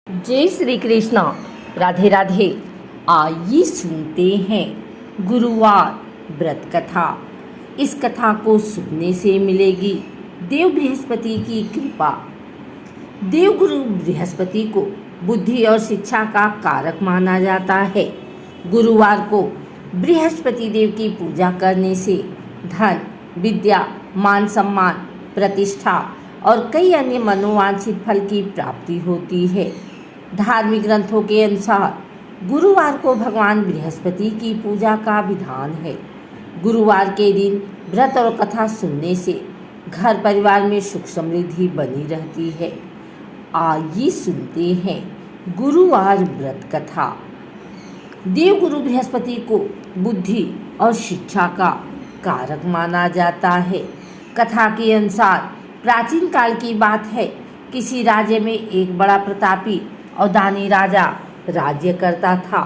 जय श्री कृष्णा। राधे राधे। आइए सुनते हैं गुरुवार व्रत कथा। इस कथा को सुनने से मिलेगी देव बृहस्पति की कृपा। देव गुरु बृहस्पति को बुद्धि और शिक्षा का कारक माना जाता है। गुरुवार को बृहस्पति देव की पूजा करने से धन, विद्या, मान सम्मान, प्रतिष्ठा और कई अन्य मनोवांछित फल की प्राप्ति होती है। धार्मिक ग्रंथों के अनुसार गुरुवार को भगवान बृहस्पति की पूजा का विधान है। गुरुवार के दिन व्रत और कथा सुनने से घर परिवार में सुख समृद्धि बनी रहती है। आइए सुनते हैं गुरुवार व्रत कथा। देव गुरु बृहस्पति को बुद्धि और शिक्षा का कारक माना जाता है। कथा के अनुसार प्राचीन काल की बात है, किसी राज्य में एक बड़ा प्रतापी और दानी राजा राज्य करता था।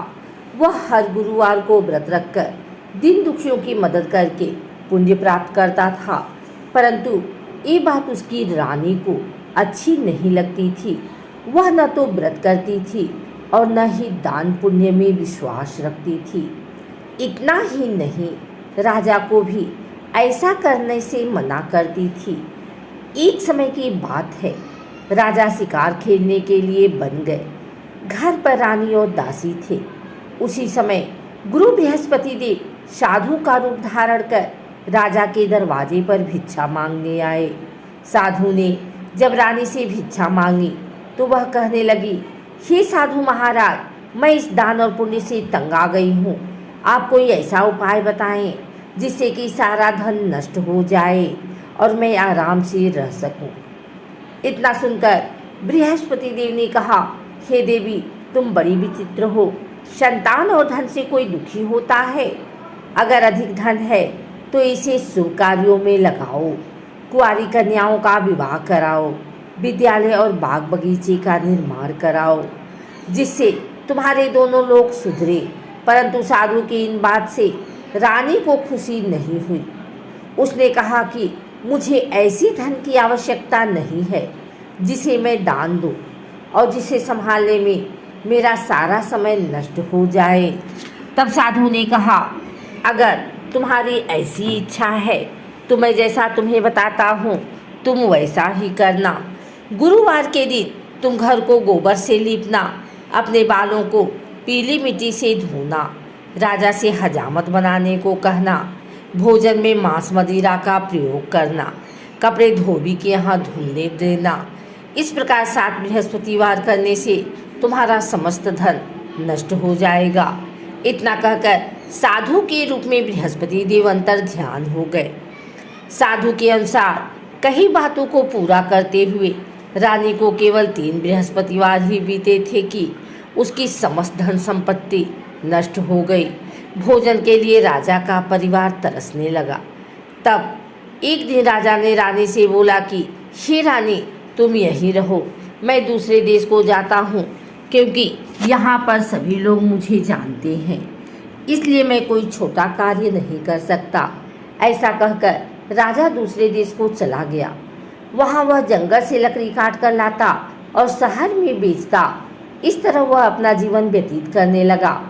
वह हर गुरुवार को व्रत रखकर दीन दुखियों की मदद करके पुण्य प्राप्त करता था, परंतु ये बात उसकी रानी को अच्छी नहीं लगती थी। वह न तो व्रत करती थी और न ही दान पुण्य में विश्वास रखती थी। इतना ही नहीं, राजा को भी ऐसा करने से मना करती थी। एक समय की बात है, राजा शिकार खेलने के लिए बन गए। घर पर रानी और दासी थे। उसी समय गुरु बृहस्पति देव साधु का रूप धारण कर राजा के दरवाजे पर भिक्षा मांगने आए। साधु ने जब रानी से भिक्षा मांगी तो वह कहने लगी, हे साधु महाराज, मैं इस दान और पुण्य से तंग आ गई हूँ। आप कोई ऐसा उपाय बताएं जिससे कि सारा धन नष्ट हो जाए और मैं आराम से रह सकूं। इतना सुनकर बृहस्पति देव ने कहा, हे देवी, तुम बड़ी विचित्र हो। संतान और धन से कोई दुखी होता है? अगर अधिक धन है तो इसे शुभ कार्यों में लगाओ, कुंवारी कन्याओं का विवाह कराओ, विद्यालय और बाग बगीचे का निर्माण कराओ, जिससे तुम्हारे दोनों लोग सुधरे। परंतु साधु की इन बात से रानी को खुशी नहीं हुई। उसने कहा कि मुझे ऐसी धन की आवश्यकता नहीं है जिसे मैं दान दूं और जिसे संभालने में मेरा सारा समय नष्ट हो जाए। तब साधु ने कहा, अगर तुम्हारी ऐसी इच्छा है तो मैं जैसा तुम्हें बताता हूँ तुम वैसा ही करना। गुरुवार के दिन तुम घर को गोबर से लीपना, अपने बालों को पीली मिट्टी से धोना, राजा से हजामत बनाने को कहना, भोजन में मांस मदिरा का प्रयोग करना, कपड़े धोबी के यहाँ धुलने देना। इस प्रकार 7 बृहस्पतिवार करने से तुम्हारा समस्त धन नष्ट हो जाएगा। इतना कहकर साधु के रूप में बृहस्पति देव अंतर ध्यान हो गए। साधु के अनुसार कई बातों को पूरा करते हुए रानी को केवल 3 बृहस्पतिवार ही बीते थे कि उसकी समस्त धन संपत्ति नष्ट हो गई। भोजन के लिए राजा का परिवार तरसने लगा। तब एक दिन राजा ने रानी से बोला कि हे रानी, तुम यहीं रहो, मैं दूसरे देश को जाता हूँ, क्योंकि यहाँ पर सभी लोग मुझे जानते हैं, इसलिए मैं कोई छोटा कार्य नहीं कर सकता। ऐसा कहकर राजा दूसरे देश को चला गया। वहाँ वह जंगल से लकड़ी काट कर लाता और शहर में बेचता। इस तरह वह अपना जीवन व्यतीत करने लगा।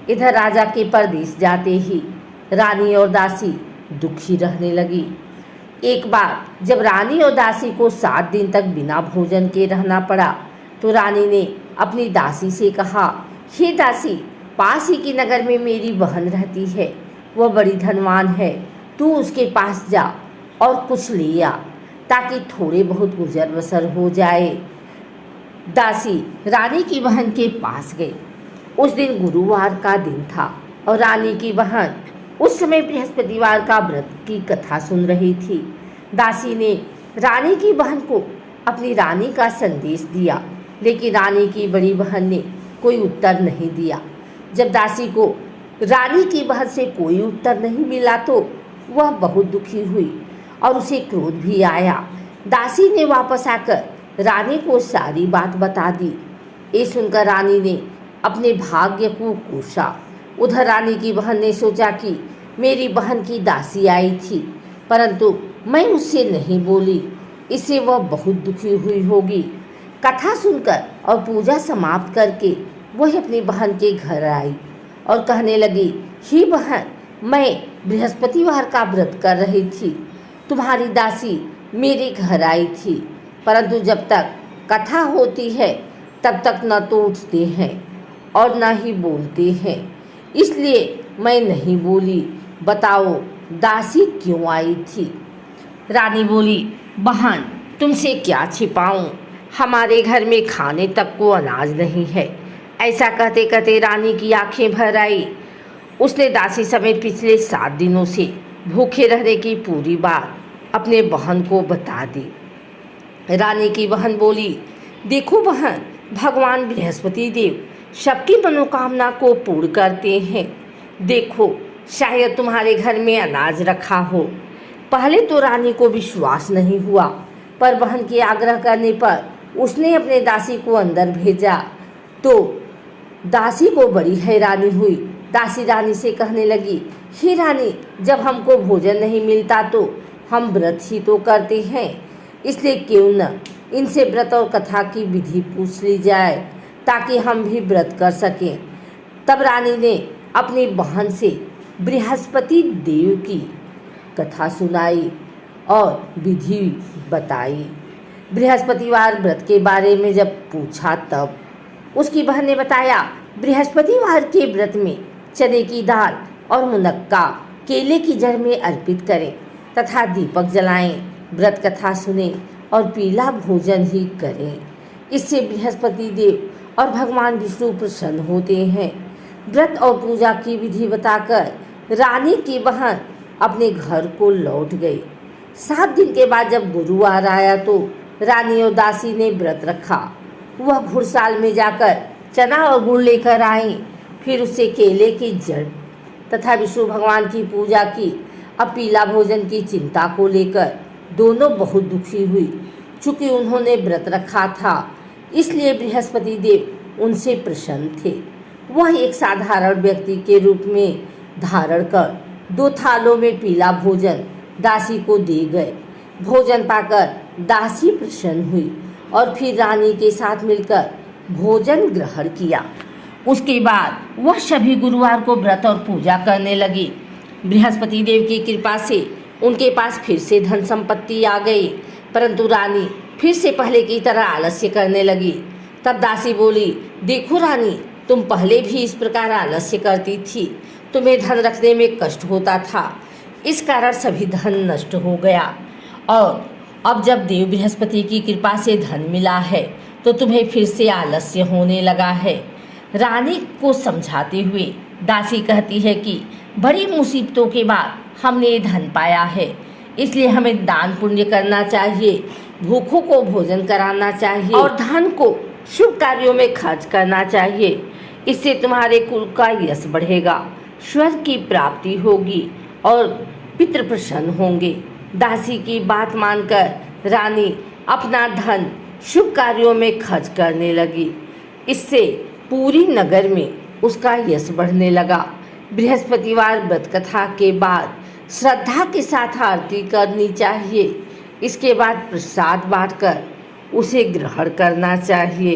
इधर राजा के परदेश जाते ही रानी और दासी दुखी रहने लगी। एक बार जब रानी और दासी को 7 दिन तक बिना भोजन के रहना पड़ा तो रानी ने अपनी दासी से कहा, हे दासी, पास ही की नगर में मेरी बहन रहती है, वह बड़ी धनवान है, तू उसके पास जा और कुछ ले आ ताकि थोड़े बहुत गुजर बसर हो जाए। दासी रानी की बहन के पास गई। उस दिन गुरुवार का दिन था और रानी की बहन उस समय बृहस्पतिवार का व्रत की कथा सुन रही थी। दासी ने रानी की बहन को अपनी रानी का संदेश दिया, लेकिन रानी की बड़ी बहन ने कोई उत्तर नहीं दिया। जब दासी को रानी की बहन से कोई उत्तर नहीं मिला तो वह बहुत दुखी हुई और उसे क्रोध भी आया। दासी ने वापस आकर रानी को सारी बात बता दी। ये सुनकर रानी ने अपने भाग्य को कोसा। उधर रानी की बहन ने सोचा कि मेरी बहन की दासी आई थी, परंतु मैं उससे नहीं बोली, इससे वह बहुत दुखी हुई होगी। कथा सुनकर और पूजा समाप्त करके वह अपनी बहन के घर आई और कहने लगी, ही बहन, मैं बृहस्पतिवार का व्रत कर रही थी। तुम्हारी दासी मेरे घर आई थी, परंतु जब तक कथा होती है तब तक न तो उठते हैं और न ही बोलते हैं, इसलिए मैं नहीं बोली। बताओ दासी क्यों आई थी? रानी बोली, बहन, तुमसे क्या छिपाऊं, हमारे घर में खाने तक को अनाज नहीं है। ऐसा कहते कहते रानी की आंखें भर आई। उसने दासी समेत पिछले 7 दिनों से भूखे रहने की पूरी बात अपने बहन को बता दी। रानी की बहन बोली, देखो बहन, भगवान बृहस्पति देव सबकी मनोकामना को पूर्ण करते हैं। देखो, शायद तुम्हारे घर में अनाज रखा हो। पहले तो रानी को विश्वास नहीं हुआ, पर बहन के आग्रह करने पर उसने अपने दासी को अंदर भेजा तो दासी को बड़ी हैरानी हुई। दासी रानी से कहने लगी, हे रानी, जब हमको भोजन नहीं मिलता तो हम व्रत ही तो करते हैं, इसलिए क्यों न इनसे व्रत और कथा की विधि पूछ ली जाए ताकि हम भी व्रत कर सकें। तब रानी ने अपनी बहन से बृहस्पति देव की कथा सुनाई और विधि बताई। बृहस्पतिवार व्रत के बारे में जब पूछा तब उसकी बहन ने बताया, बृहस्पतिवार के व्रत में चने की दाल और मुनक्का केले की जड़ में अर्पित करें तथा दीपक जलाएं, व्रत कथा सुने और पीला भोजन ही करें। इससे बृहस्पति देव और भगवान विष्णु प्रसन्न होते हैं। व्रत और पूजा की विधि बताकर रानी की बहन अपने घर को लौट गई। 7 दिन के बाद जब गुरुवार आया तो रानी और दासी ने व्रत रखा। वह घुड़साल में जाकर चना और गुड़ लेकर आई, फिर उससे केले की जड़ तथा विष्णु भगवान की पूजा की। अब पीला भोजन की चिंता को लेकर दोनों बहुत दुखी हुई। चूँकि उन्होंने व्रत रखा था, इसलिए बृहस्पति देव उनसे प्रसन्न थे। वह एक साधारण व्यक्ति के रूप में धारण कर 2 थालों में पीला भोजन दासी को दे गए। भोजन पाकर दासी प्रसन्न हुई और फिर रानी के साथ मिलकर भोजन ग्रहण किया। उसके बाद वह सभी गुरुवार को व्रत और पूजा करने लगी। बृहस्पति देव की कृपा से उनके पास फिर से धन संपत्ति आ गई, परंतु रानी फिर से पहले की तरह आलस्य करने लगी। तब दासी बोली, देखो रानी, तुम पहले भी इस प्रकार आलस्य करती थी, तुम्हें धन रखने में कष्ट होता था, इस कारण सभी धन नष्ट हो गया। और अब जब देव बृहस्पति की कृपा से धन मिला है तो तुम्हें फिर से आलस्य होने लगा है। रानी को समझाते हुए दासी कहती है कि बड़ी मुसीबतों के बाद हमने ये धन पाया है, इसलिए हमें दान पुण्य करना चाहिए, भूखों को भोजन कराना चाहिए और धन को शुभ कार्यों में खर्च करना चाहिए। इससे तुम्हारे कुल का यश बढ़ेगा, स्वर्ग की प्राप्ति होगी और पितृ प्रसन्न होंगे। दासी की बात मानकर रानी अपना धन शुभ कार्यों में खर्च करने लगी। इससे पूरी नगर में उसका यश बढ़ने लगा। बृहस्पतिवार व्रत कथा के बाद श्रद्धा के साथ आरती करनी चाहिए। इसके बाद प्रसाद बांटकर उसे ग्रहण करना चाहिए।